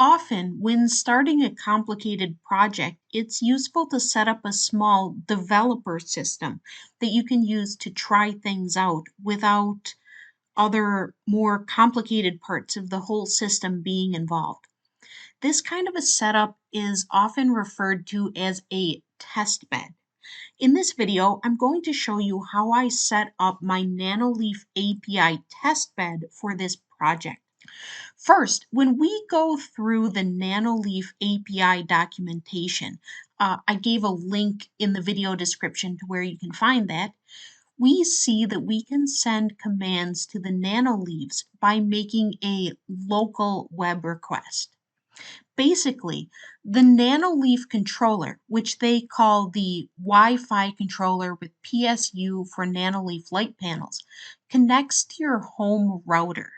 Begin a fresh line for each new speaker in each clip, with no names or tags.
Often, when starting a complicated project, it's useful to set up a small developer system that you can use to try things out without other more complicated parts of the whole system being involved. This kind of a setup is often referred to as a test bed. In this video, I'm going to show you how I set up my Nanoleaf API test bed for this project. First, when we go through the Nanoleaf API documentation, I gave a link in the video description to where you can find that. We see that we can send commands to the nanoleaves by making a local web request. Basically, the nanoleaf controller, which they call the Wi-Fi controller with PSU for nanoleaf light panels, connects to your home router.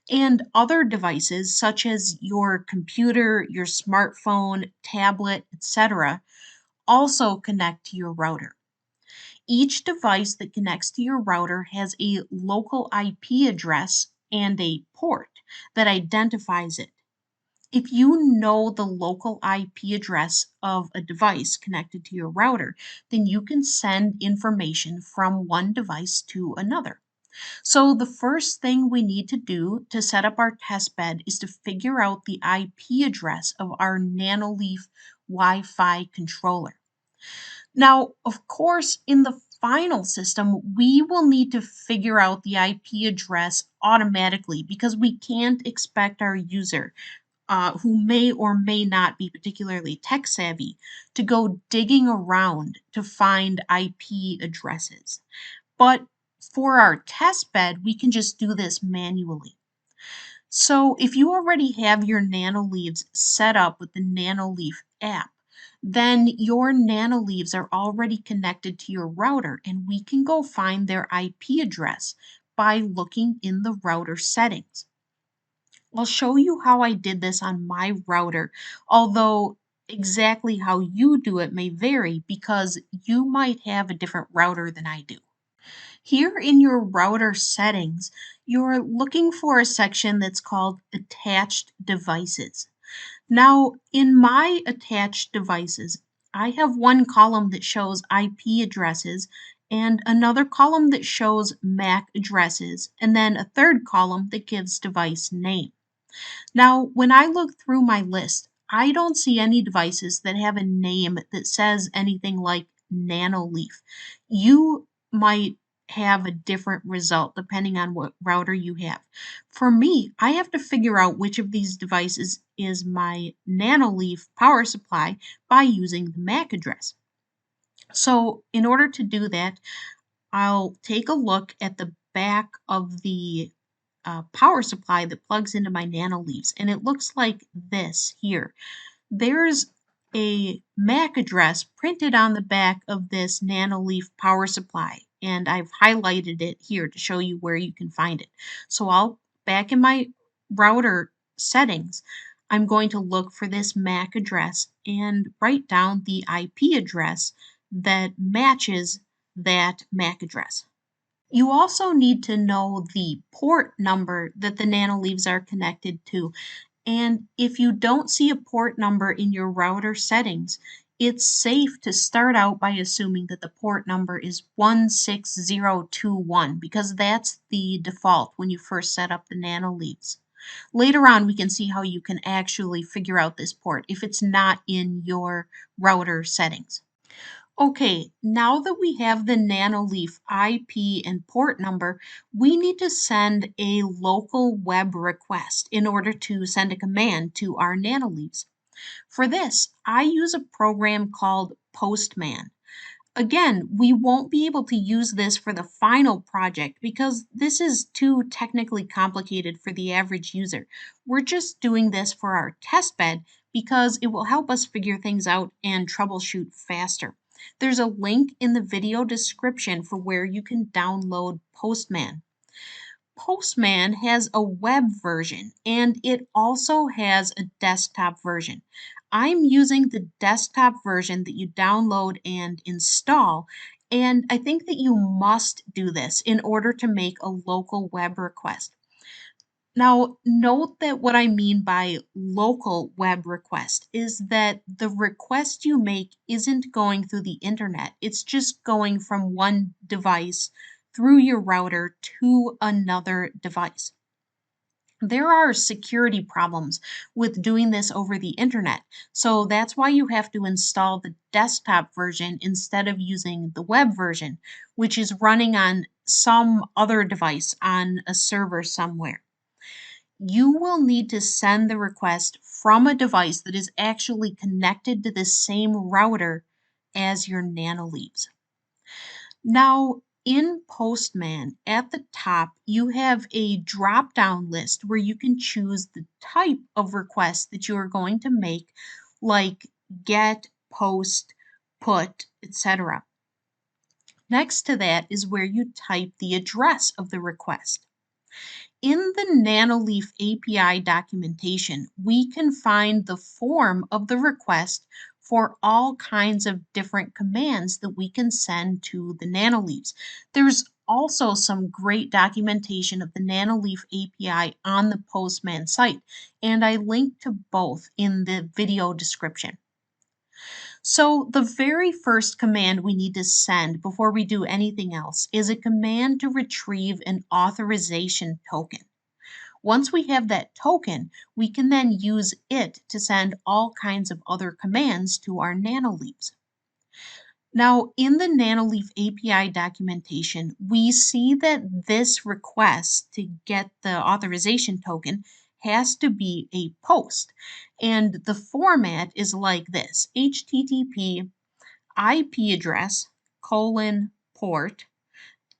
And other devices, such as your computer, your smartphone, tablet, etc., also connect to your router. Each device that connects to your router has a local IP address and a port that identifies it. If you know the local IP address of a device connected to your router, then you can send information from one device to another. So the first thing we need to do to set up our test bed is to figure out the IP address of our Nanoleaf Wi-Fi controller. Now, of course, in the final system, we will need to figure out the IP address automatically because we can't expect our user, who may or may not be particularly tech savvy, to go digging around to find IP addresses. But for our test bed, we can just do this manually. So if you already have your nanoleaves set up with the Nanoleaf app, then your nanoleaves are already connected to your router and we can go find their IP address by looking in the router settings. I'll show you how I did this on my router, although exactly how you do it may vary because you might have a different router than I do. Here in your router settings, you're looking for a section that's called Attached Devices. Now, in my attached devices, I have one column that shows IP addresses and another column that shows MAC addresses, and then a third column that gives device name. Now, when I look through my list, I don't see any devices that have a name that says anything like Nanoleaf. You might have a different result depending on what router you have. For me, I have to figure out which of these devices is my Nanoleaf power supply by using the MAC address. So in order to do that, I'll take a look at the back of the power supply that plugs into my nanoleaves, and it looks like this here. There's a MAC address printed on the back of this nanoleaf power supply, and I've highlighted it here to show you where you can find it. So I'll back in my router settings, I'm going to look for this MAC address and write down the IP address that matches that MAC address. You also need to know the port number that the nanoleaves are connected to. And if you don't see a port number in your router settings, it's safe to start out by assuming that the port number is 16021 because that's the default when you first set up the nanoleaves. Later on, we can see how you can actually figure out this port if it's not in your router settings. Okay, now that we have the Nanoleaf IP and port number, we need to send a local web request in order to send a command to our Nanoleaves. For this, I use a program called Postman. Again, we won't be able to use this for the final project because this is too technically complicated for the average user. We're just doing this for our test bed because it will help us figure things out and troubleshoot faster. There's a link in the video description for where you can download Postman. Postman has a web version and it also has a desktop version. I'm using the desktop version that you download and install, and I think that you must do this in order to make a local web request. Now, note that what I mean by local web request is that the request you make isn't going through the internet. It's just going from one device through your router to another device. There are security problems with doing this over the internet, so that's why you have to install the desktop version instead of using the web version, which is running on some other device on a server somewhere. You will need to send the request from a device that is actually connected to the same router as your nanoleaves. Now, in Postman, at the top, you have a drop down list where you can choose the type of request that you are going to make, like get, post, put, etc. Next to that is where you type the address of the request. In the Nanoleaf API documentation, we can find the form of the request for all kinds of different commands that we can send to the Nanoleaves. There's also some great documentation of the Nanoleaf API on the Postman site, and I link to both in the video description. So the very first command we need to send before we do anything else is a command to retrieve an authorization token. Once we have that token, we can then use it to send all kinds of other commands to our nanoleaves. Now, in the Nanoleaf API documentation, we see that this request to get the authorization token has to be a post. And the format is like this: HTTP IP address colon port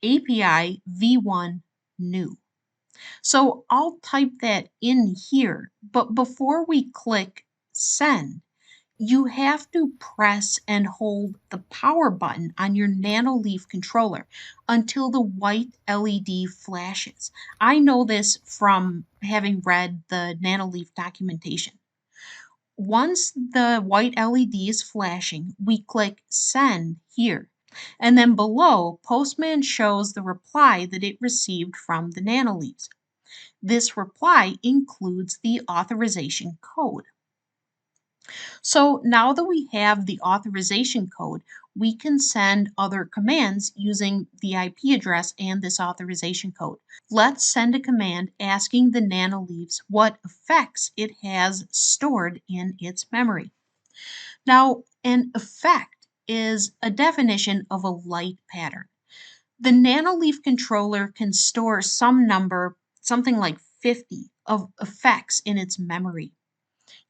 API v1 new. So I'll type that in here, but before we click send, you have to press and hold the power button on your Nanoleaf controller until the white LED flashes. I know this from having read the Nanoleaf documentation. Once the white LED is flashing, we click send here. And then below, Postman shows the reply that it received from the Nanoleaves. This reply includes the authorization code. So now that we have the authorization code, we can send other commands using the IP address and this authorization code. Let's send a command asking the nanoleaves what effects it has stored in its memory. Now, an effect is a definition of a light pattern. The nanoleaf controller can store some number, something like 50, of effects in its memory.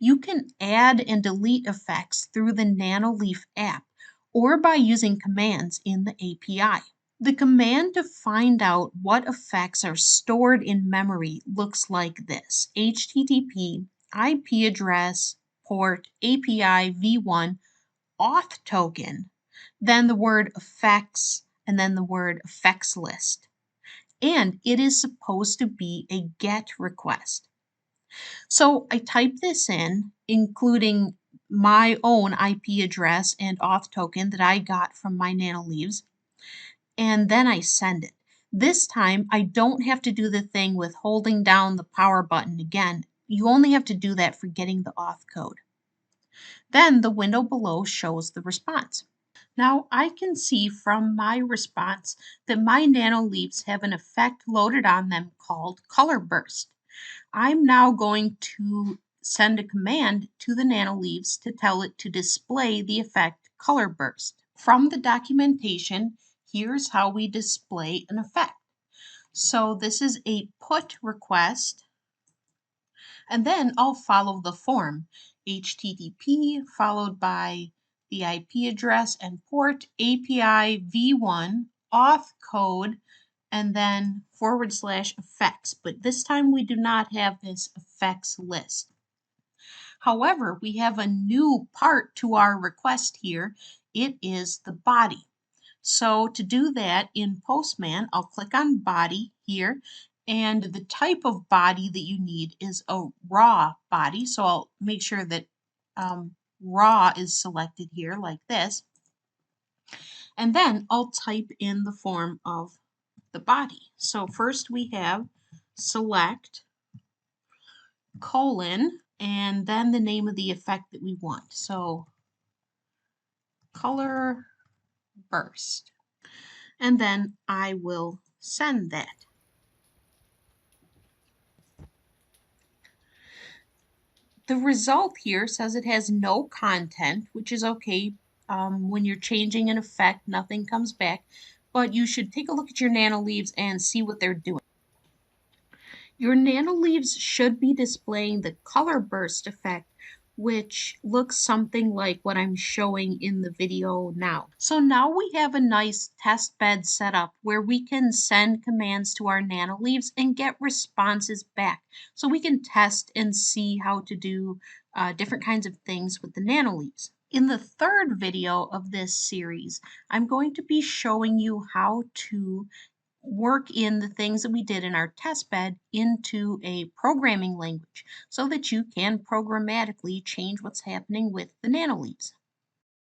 You can add and delete effects through the Nanoleaf app or by using commands in the API. The command to find out what effects are stored in memory looks like this: HTTP IP address port API v1 auth token, then the word effects, and then the word effects list. And it is supposed to be a GET request. So I type this in, including my own IP address and auth token that I got from my nanoleaves, and then I send it. This time, I don't have to do the thing with holding down the power button again. You only have to do that for getting the auth code. Then the window below shows the response. Now I can see from my response that my nanoleaves have an effect loaded on them called color burst. I'm now going to send a command to the nanoleaves to tell it to display the effect color burst. From the documentation, here's how we display an effect. So this is a put request, and then I'll follow the form: HTTP followed by the IP address and port, API v1, auth code, and then /effects. But this time we do not have this effects list. However, we have a new part to our request here. It is the body. So to do that in Postman, I'll click on body here, and the type of body that you need is a raw body. So I'll make sure that raw is selected here like this. And then I'll type in the form of the body. So first we have select colon, and then the name of the effect that we want. So color burst. And then I will send that. The result here says it has no content, which is okay. When you're changing an effect, nothing comes back, but you should take a look at your nanoleaves and see what they're doing. Your nanoleaves should be displaying the color burst effect, which looks something like what I'm showing in the video now. So now we have a nice test bed set up where we can send commands to our nanoleaves and get responses back. So we can test and see how to do different kinds of things with the nanoleaves. In the third video of this series, I'm going to be showing you how to work in the things that we did in our test bed into a programming language so that you can programmatically change what's happening with the nanoleaves.